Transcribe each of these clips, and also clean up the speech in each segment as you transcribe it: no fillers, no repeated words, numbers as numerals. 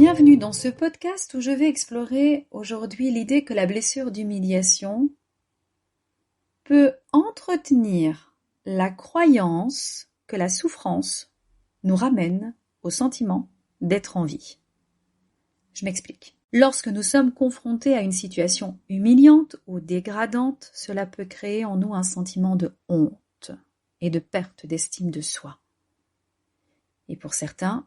Bienvenue dans ce podcast où je vais explorer aujourd'hui l'idée que la blessure d'humiliation peut entretenir la croyance que la souffrance nous ramène au sentiment d'être en vie. Je m'explique. Lorsque nous sommes confrontés à une situation humiliante ou dégradante, cela peut créer en nous un sentiment de honte et de perte d'estime de soi. Et pour certains,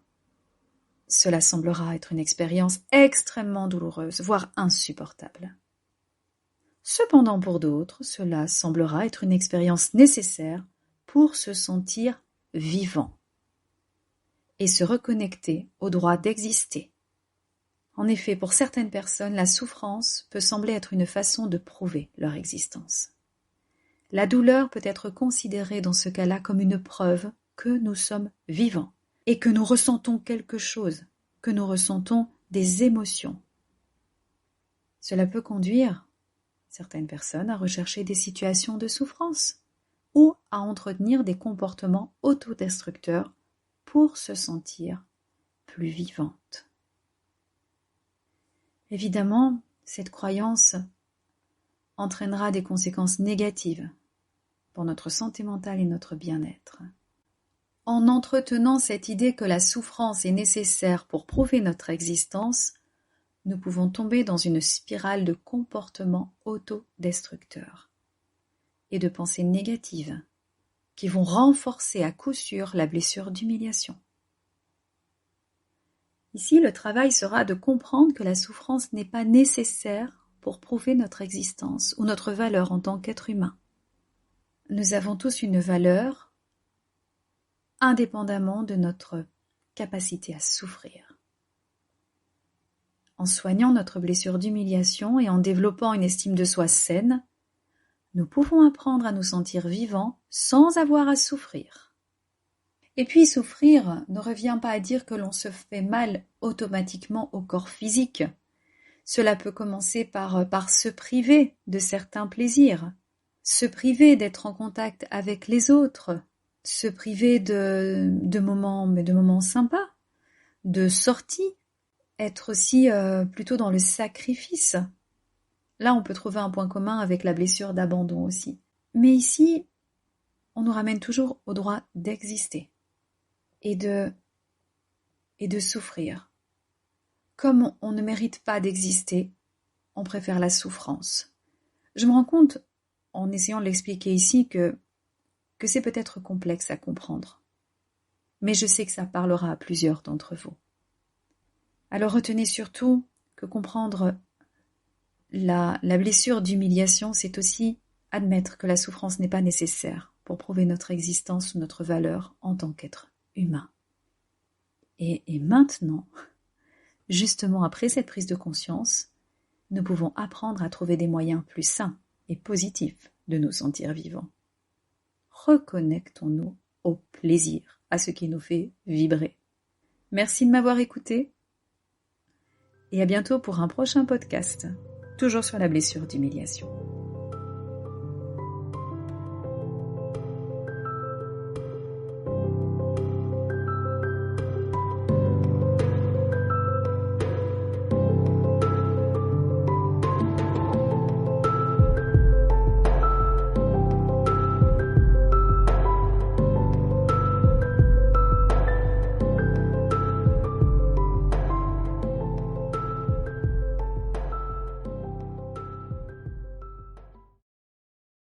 cela semblera être une expérience extrêmement douloureuse, voire insupportable. Cependant, pour d'autres, cela semblera être une expérience nécessaire pour se sentir vivant et se reconnecter au droit d'exister. En effet, pour certaines personnes, la souffrance peut sembler être une façon de prouver leur existence. La douleur peut être considérée dans ce cas-là comme une preuve que nous sommes vivants et que nous ressentons quelque chose, que nous ressentons des émotions. Cela peut conduire certaines personnes à rechercher des situations de souffrance ou à entretenir des comportements autodestructeurs pour se sentir plus vivante. Évidemment, cette croyance entraînera des conséquences négatives pour notre santé mentale et notre bien-être. En entretenant cette idée que la souffrance est nécessaire pour prouver notre existence, nous pouvons tomber dans une spirale de comportements autodestructeurs et de pensées négatives qui vont renforcer à coup sûr la blessure d'humiliation. Ici, le travail sera de comprendre que la souffrance n'est pas nécessaire pour prouver notre existence ou notre valeur en tant qu'être humain. Nous avons tous une valeur indépendamment de notre capacité à souffrir. En soignant notre blessure d'humiliation et en développant une estime de soi saine, nous pouvons apprendre à nous sentir vivants sans avoir à souffrir. Et puis souffrir ne revient pas à dire que l'on se fait mal automatiquement au corps physique. Cela peut commencer par se priver de certains plaisirs, se priver d'être en contact avec les autres, se priver de moments sympas, de sorties, être aussi plutôt dans le sacrifice. Là, on peut trouver un point commun avec la blessure d'abandon aussi. Mais ici, on nous ramène toujours au droit d'exister et de souffrir. Comme on ne mérite pas d'exister, on préfère la souffrance. Je me rends compte, en essayant de l'expliquer ici, que c'est peut-être complexe à comprendre. Mais je sais que ça parlera à plusieurs d'entre vous. Alors retenez surtout que comprendre la blessure d'humiliation, c'est aussi admettre que la souffrance n'est pas nécessaire pour prouver notre existence ou notre valeur en tant qu'être humain. Et maintenant, justement après cette prise de conscience, nous pouvons apprendre à trouver des moyens plus sains et positifs de nous sentir vivants. Reconnectons-nous au plaisir, à ce qui nous fait vibrer. Merci de m'avoir écouté et à bientôt pour un prochain podcast, toujours sur la blessure d'humiliation.